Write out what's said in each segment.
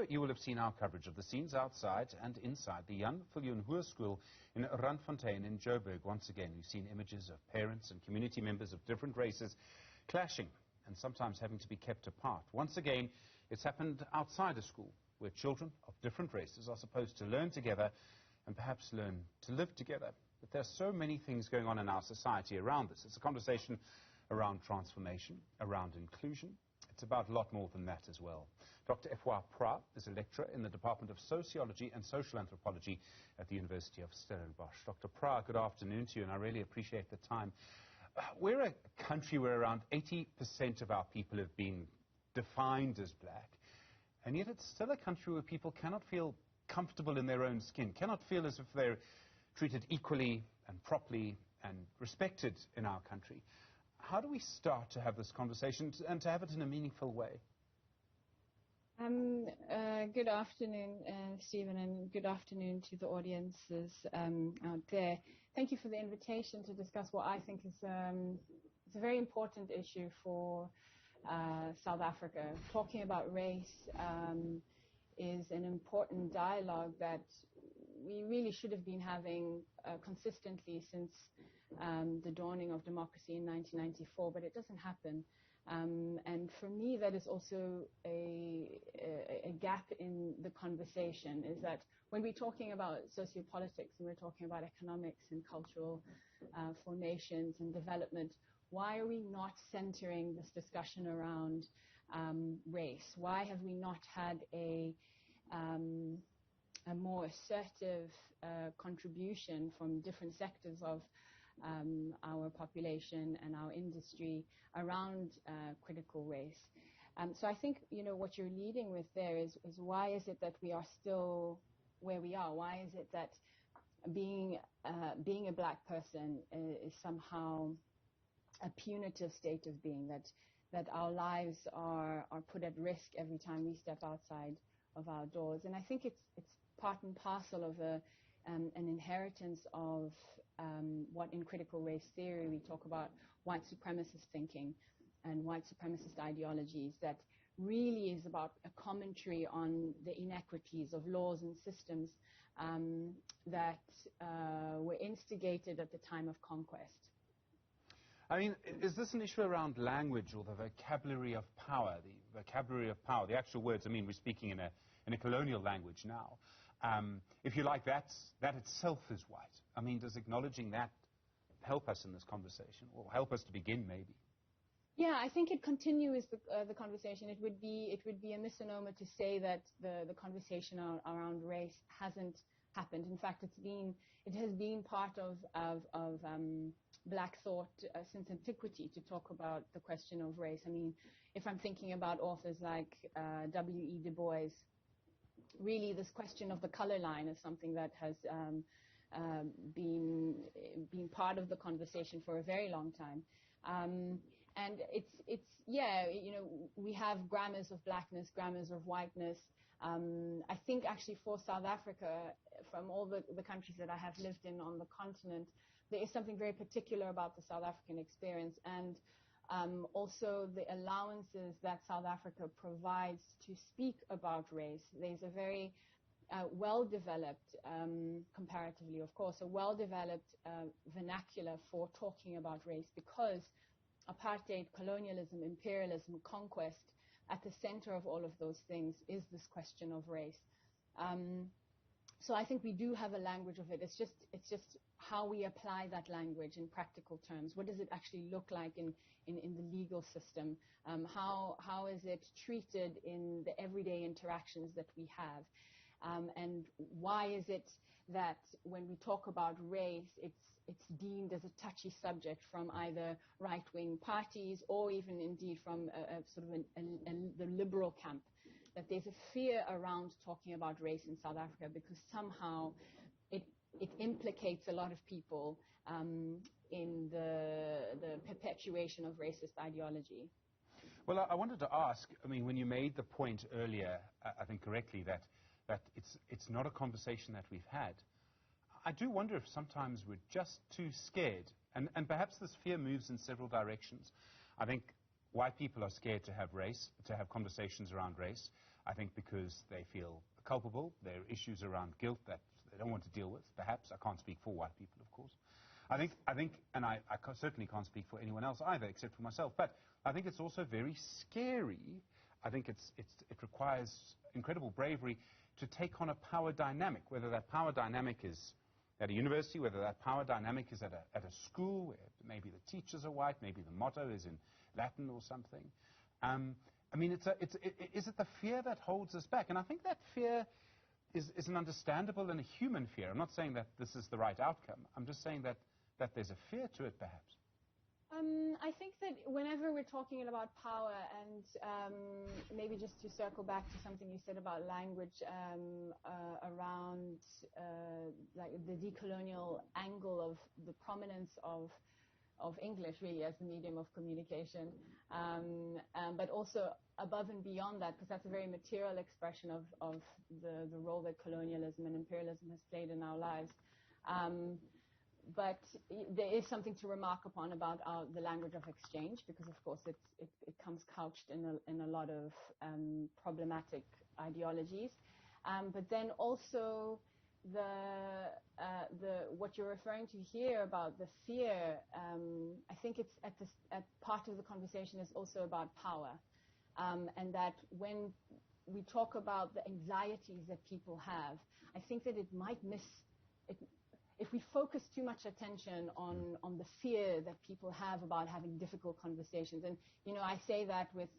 you will have seen our coverage of the scenes outside and inside the Jan Vilijoen Hoerskool in Randfontein in Joburg. Once again, we've seen images of parents and community members of different races clashing and sometimes having to be kept apart. Once again, it's happened outside a school where children of different races are supposed to learn together and perhaps learn to live together. But there are so many things going on in our society around this. It's a conversation around transformation, around inclusion. It's about a lot more than that as well. Dr. Efua Prah is a lecturer in the Department of Sociology and Social Anthropology at the University of Stellenbosch. Dr. Prah, good afternoon to you, and I really appreciate the time. We're a country where around 80% of our people have been defined as black, and yet it's still a country where people cannot feel comfortable in their own skin, cannot feel as if they're treated equally and properly and respected in our country. How do we start to have this conversation and to have it in a meaningful way? Good afternoon, Stephen, and good afternoon to the audiences out there. Thank you for the invitation to discuss what I think is it's a very important issue for South Africa. Talking about race is an important dialogue that we really should have been having consistently since the dawning of democracy in 1994, but it doesn't happen. And for me, that is also a gap in the conversation, is that when we're talking about sociopolitics and we're talking about economics and cultural formations and development, why are we not centering this discussion around race? Why have we not had a more assertive contribution from different sectors of our population and our industry around critical race? So I think, what you're leading with there is why is it that we are still where we are? Why is it that being a black person is somehow a punitive state of being, that our lives are put at risk every time we step outside of our doors? And I think it's part and parcel of an inheritance of what in critical race theory we talk about white supremacist thinking and white supremacist ideologies, that really is about a commentary on the inequities of laws and systems that were instigated at the time of conquest. I mean, is this an issue around language or the vocabulary of power? The vocabulary of power, the actual words, I mean, we're speaking in a colonial language now. If you like, that itself is white. I mean, does acknowledging that help us in this conversation, or help us to begin, maybe? Yeah, I think it continues the conversation. It would be a misnomer to say that the conversation around race hasn't happened. In fact, it has been part of black thought since antiquity to talk about the question of race. I mean, if I'm thinking about authors like W.E. Du Bois, really this question of the color line is something that has been part of the conversation for a very long time. And we have grammars of blackness, grammars of whiteness. I think actually for South Africa, from all the countries that I have lived in on the continent, there is something very particular about the South African experience, and also the allowances that South Africa provides to speak about race. There's a very well-developed, comparatively of course, a well-developed vernacular for talking about race, because apartheid, colonialism, imperialism, conquest, at the center of all of those things is this question of race. So I think we do have a language of it. It's just how we apply that language in practical terms. What does it actually look like in the legal system? How is it treated in the everyday interactions that we have? And why is it that when we talk about race, it's deemed as a touchy subject from either right-wing parties or even indeed from the liberal camp? That there's a fear around talking about race in South Africa because somehow it implicates a lot of people in the perpetuation of racist ideology. Well, I wanted to ask, I mean, when you made the point earlier, I think correctly, that it's not a conversation that we've had, I do wonder if sometimes we're just too scared, and perhaps this fear moves in several directions. I think white people are scared to have race, to have conversations around race. I think because they feel culpable. There are issues around guilt that they don't want to deal with, perhaps. I can't speak for white people, of course. I think, and I certainly can't speak for anyone else either, except for myself, but I think it's also very scary. I think it requires incredible bravery to take on a power dynamic, whether that power dynamic is at a university, whether that power dynamic is at a school, where maybe the teachers are white, maybe the motto is in Latin or something. I mean, is it the fear that holds us back? And I think that fear is an understandable and a human fear. I'm not saying that this is the right outcome. I'm just saying that there's a fear to it, perhaps. I think that whenever we're talking about power, and maybe just to circle back to something you said about language, around like the decolonial angle of the prominence of English really as the medium of communication, but also above and beyond that, because that's a very material expression of the role that colonialism and imperialism has played in our lives. But there is something to remark upon about the language of exchange, because of course it comes couched in a lot of problematic ideologies. But then also what you're referring to here about the fear, I think it's at part of the conversation is also about power, and that when we talk about the anxieties that people have, I think that it might miss it. If we focus too much attention on the fear that people have about having difficult conversations, and I say that with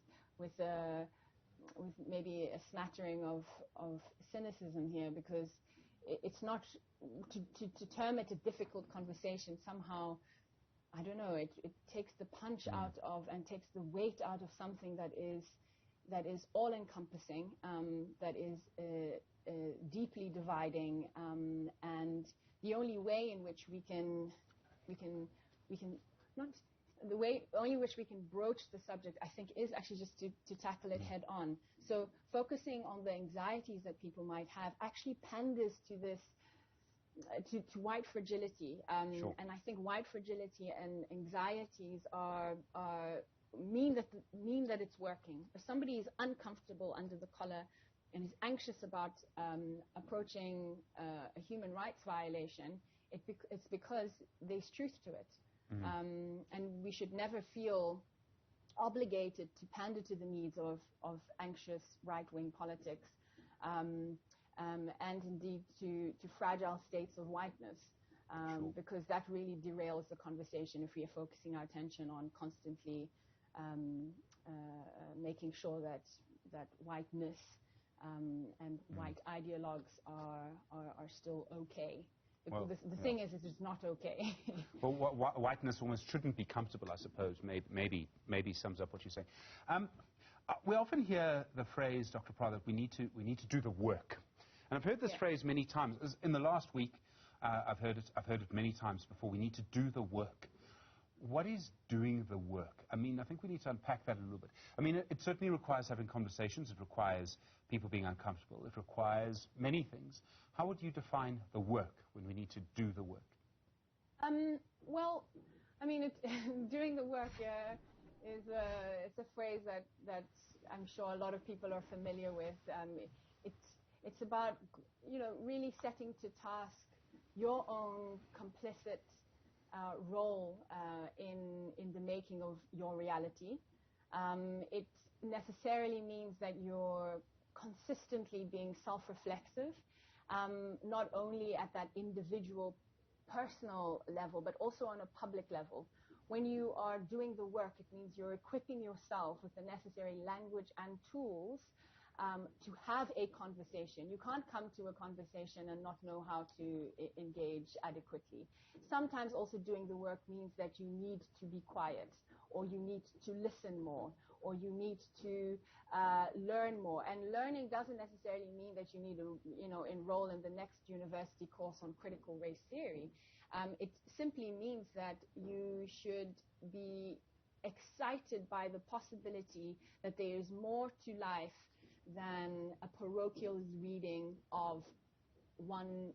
maybe a smattering of cynicism here, because it's not to term it a difficult conversation somehow. I don't know. It takes the punch out of and takes the weight out of something that is all encompassing, that is deeply dividing, and the only way in which we can not the way only in which we can broach the subject, I think, is actually just to tackle it head on. So focusing on the anxieties that people might have actually panders to this to white fragility, Sure. And I think white fragility and anxieties mean that it's working. If somebody is uncomfortable under the collar and is anxious about approaching a human rights violation, it's because there's truth to it. And we should never feel obligated to pander to the needs of anxious right-wing politics, and indeed to fragile states of whiteness, Sure. because that really derails the conversation if we are focusing our attention on constantly making sure that whiteness and white ideologues are still okay. Well, the thing is, it's not okay. Well, whiteness almost shouldn't be comfortable, I suppose. Maybe sums up what you're saying. We often hear the phrase, Dr. Prah, that we need to do the work, and I've heard this phrase many times. In the last week, I've heard it many times before. We need to do the work. What is doing the work? I mean, I think we need to unpack that a little bit. I mean, it certainly requires having conversations. It requires people being uncomfortable. It requires many things. How would you define the work when we need to do the work? Well, I mean, doing the work it's a phrase that I'm sure a lot of people are familiar with. It's about really setting to task your own complicit role in the making of your reality. It necessarily means that you're consistently being self-reflexive, not only at that individual personal level, but also on a public level. When you are doing the work, it means you're equipping yourself with the necessary language and tools to have a conversation. You can't come to a conversation and not know how to engage adequately. Sometimes also doing the work means that you need to be quiet, or you need to listen more, or you need to learn more. And learning doesn't necessarily mean that you need to enroll in the next university course on critical race theory. It simply means that you should be excited by the possibility that there is more to life than a parochial reading of one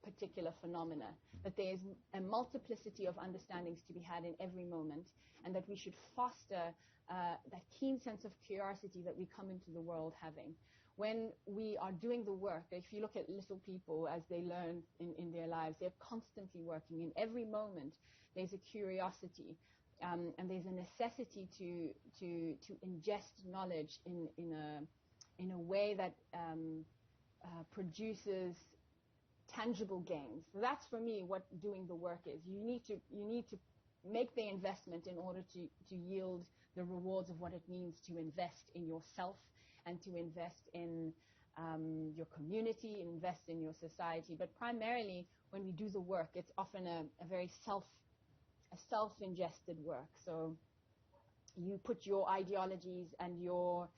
particular phenomena, that there is a multiplicity of understandings to be had in every moment, and that we should foster that keen sense of curiosity that we come into the world having. when we are doing the work, if you look at little people as they learn in their lives, they're constantly working. In every moment, there's a curiosity, and there's a necessity to ingest knowledge in a way that produces tangible gains. So that's for me what doing the work is. You need to make the investment in order to yield the rewards of what it means to invest in yourself and to invest in your community, invest in your society. But primarily, when we do the work, it's often a very self-ingested work. So you put your ideologies and your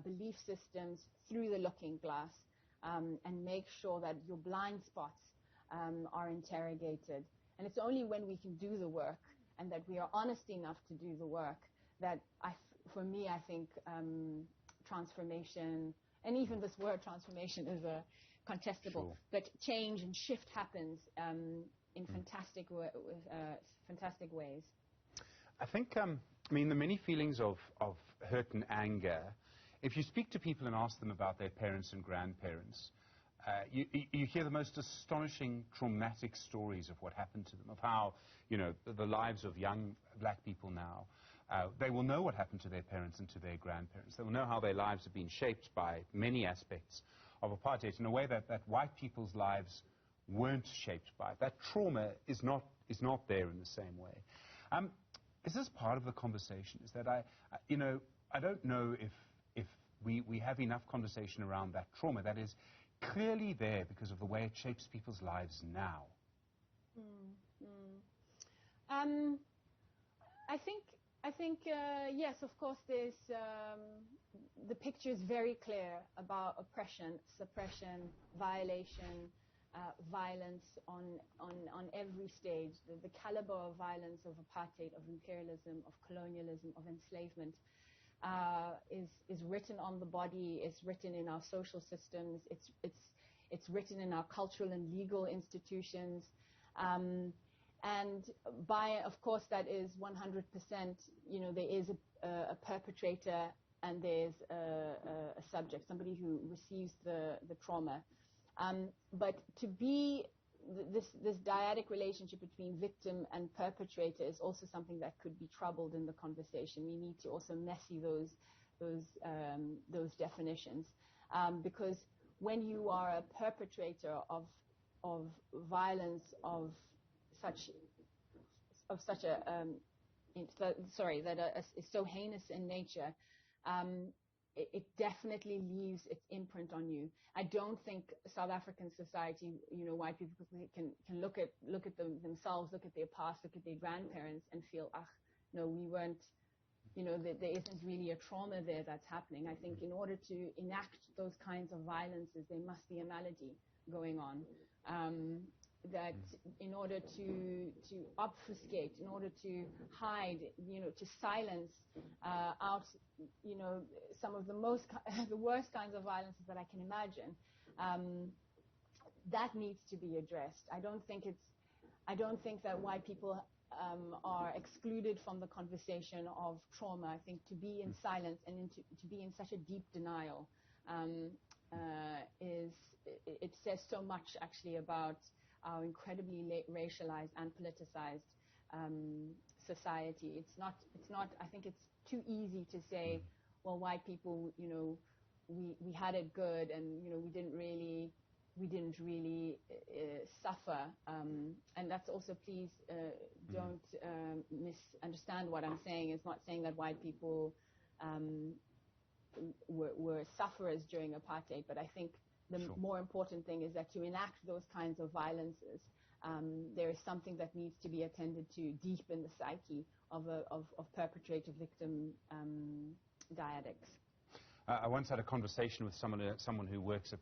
belief systems through the looking glass and make sure that your blind spots are interrogated. And it's only when we can do the work and that we are honest enough to do the work that, for me, I think transformation, and even this word transformation is contestable, sure. but change and shift happens in fantastic ways. I think, I mean, the many feelings of hurt and anger, if you speak to people and ask them about their parents and grandparents, you hear the most astonishing, traumatic stories of what happened to them, of how, you know, the lives of young black people now, they will know what happened to their parents and to their grandparents. They will know how their lives have been shaped by many aspects of apartheid in a way that white people's lives weren't shaped by. That trauma is not there in the same way. Is this part of the conversation? Is that I don't know if we have enough conversation around that trauma that is clearly there because of the way it shapes people's lives now. I think yes, of course, there's the picture is very clear about oppression, suppression, violation, violence on every stage. The caliber of violence of apartheid, of imperialism, of colonialism, of enslavement is written on the body, it's written in our social systems, it's written in our cultural and legal institutions. And of course, that is 100%, you know, there is a perpetrator and there's a subject, somebody who receives the trauma. But to be this dyadic relationship between victim and perpetrator is also something that could be troubled in the conversation. We need to also messy those definitions, because when you are a perpetrator of violence that is so heinous in nature, it definitely leaves its imprint on you. I don't think South African society, you know, white people can look at themselves, look at their past, look at their grandparents and feel, no, we weren't, you know, there isn't really a trauma there that's happening. I think in order to enact those kinds of violences, there must be a malady going on. That in order to obfuscate, in order to hide, you know, to silence out, you know, some of the worst kinds of violences that I can imagine, that needs to be addressed. I don't think that white people are excluded from the conversation of trauma. I think to be in silence and to be in such a deep denial it says so much actually about our incredibly racialized and politicized society. It's not. I think it's too easy to say, well, white people, you know, we had it good, and you know, we didn't really suffer. And that's also, please don't misunderstand what I'm saying. It's not saying that white people were sufferers during apartheid, but I think the more important thing is that to enact those kinds of violences, there is something that needs to be attended to deep in the psyche of perpetrator-victim dyadics. I once had a conversation with someone who works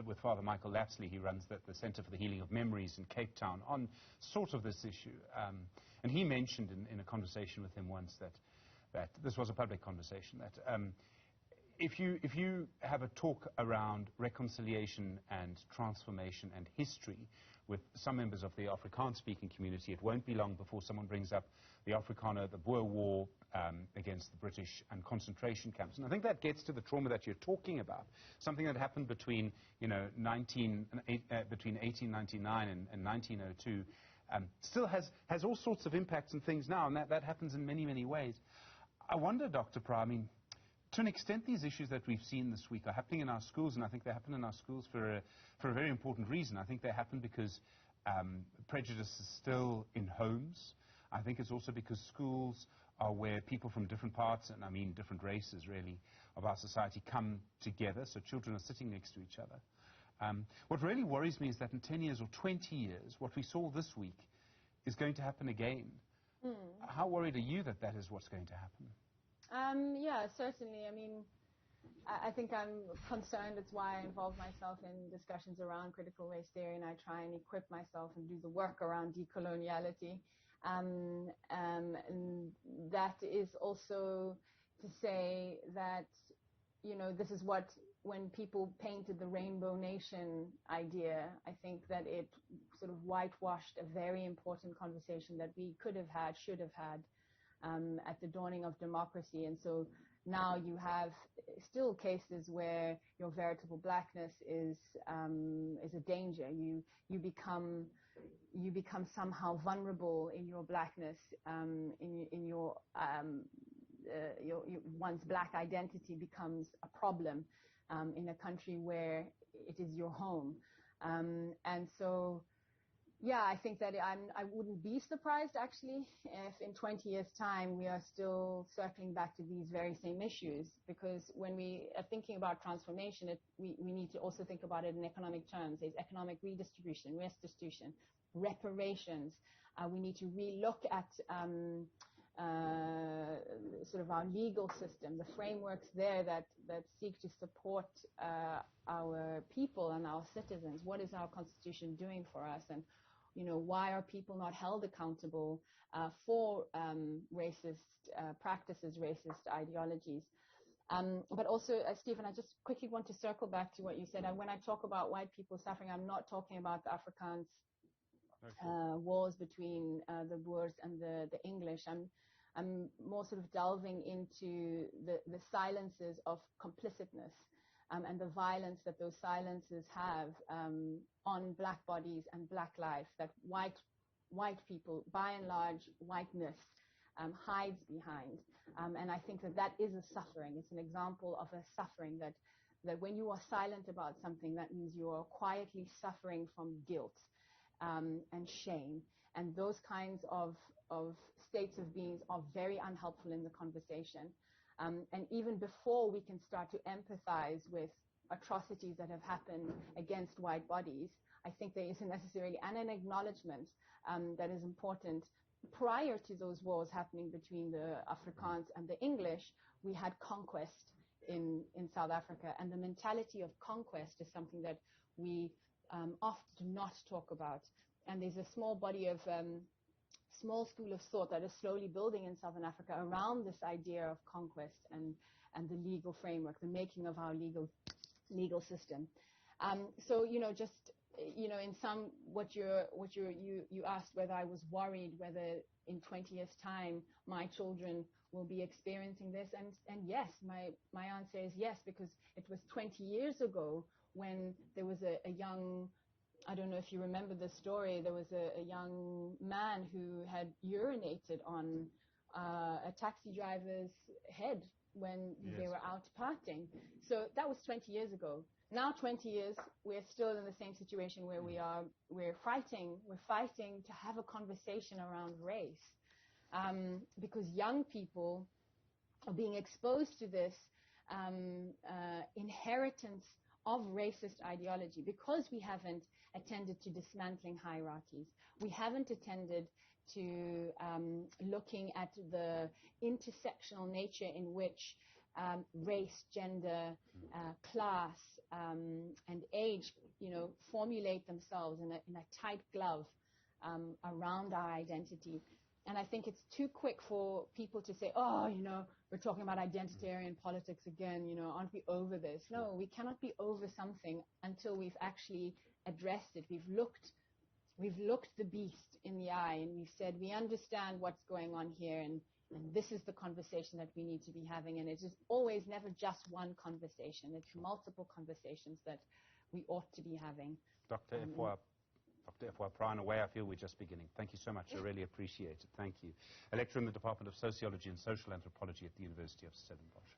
with Father Michael Lapsley. He runs the Centre for the Healing of Memories in Cape Town on sort of this issue. And he mentioned in a conversation with him once that this was a public conversation, that if you have a talk around reconciliation and transformation and history with some members of the Afrikaans-speaking community, it won't be long before someone brings up the Afrikaner, the Boer War against the British and concentration camps. And I think that gets to the trauma that you're talking about, something that happened between, between 1899 and 1902, still has all sorts of impacts and things now, and that happens in many, many ways. I wonder, Dr. Prah, I mean, to an extent, these issues that we've seen this week are happening in our schools, and I think they happen in our schools for a very important reason. I think they happen because prejudice is still in homes. I think it's also because schools are where people from different parts, and I mean different races, really, of our society come together, so children are sitting next to each other. What really worries me is that in 10 years or 20 years, what we saw this week is going to happen again. How worried are you that that is what's going to happen? Yeah, certainly. I mean, I think I'm concerned. It's why I involve myself in discussions around critical race theory, and I try and equip myself and do the work around decoloniality. And that is also to say that, this is what, when people painted the Rainbow Nation idea, I think that it sort of whitewashed a very important conversation that we could have had, should have had, at the dawning of democracy. And so now you have still cases where your veritable blackness is a danger. You become somehow vulnerable in your blackness, in your one's black identity becomes a problem in a country where it is your home. And so, yeah, I think that I wouldn't be surprised, actually, if in 20 years' time we are still circling back to these very same issues. Because when we are thinking about transformation, we need to also think about it in economic terms. There's economic redistribution, restitution, reparations. We need to relook at sort of our legal system, the frameworks there that seek to support our people and our citizens. What is our constitution doing for us? And why are people not held accountable for racist practices, racist ideologies? But also, Stephen, I just quickly want to circle back to what you said. And when I talk about white people suffering, I'm not talking about the Afrikaans wars between the Boers and the English. I'm more sort of delving into the silences of complicitness and the violence that those silences have on black bodies and black life, that white people, by and large, whiteness hides behind. And I think that is a suffering. It's an example of a suffering that when you are silent about something, that means you are quietly suffering from guilt and shame. And those kinds of states of beings are very unhelpful in the conversation. And even before we can start to empathize with atrocities that have happened against white bodies, I think there is necessarily an acknowledgement that is important. Prior to those wars happening between the Afrikaans and the English, we had conquest in South Africa. And the mentality of conquest is something that we often do not talk about. And there's a small body of small school of thought that is slowly building in Southern Africa around this idea of conquest and the legal framework, the making of our legal system. So just in some, you asked whether I was worried whether in 20 years' time my children will be experiencing this, and yes, my answer is yes, because it was 20 years ago when there was a young, I don't know if you remember the story, there was a young man who had urinated on a taxi driver's head when they were out partying. So that was 20 years ago. Now 20 years, we're still in the same situation where we're fighting to have a conversation around race. Because young people are being exposed to this inheritance of racist ideology, because we haven't attended to dismantling hierarchies. We haven't attended to looking at the intersectional nature in which race, gender, class, and age, formulate themselves in a tight glove around our identity. And I think it's too quick for people to say, oh, you know, we're talking about identitarian politics again, you know, aren't we over this? No, we cannot be over something until we've actually addressed it. We've looked the beast in the eye and we've said, we understand what's going on here, and this is the conversation that we need to be having. And it is always never just one conversation. It's multiple conversations that we ought to be having. Dr. Efua Prah, in a way, I feel we're just beginning. Thank you so much. I really appreciate it. Thank you. A lecturer in the Department of Sociology and Social Anthropology at the University of Stellenbosch.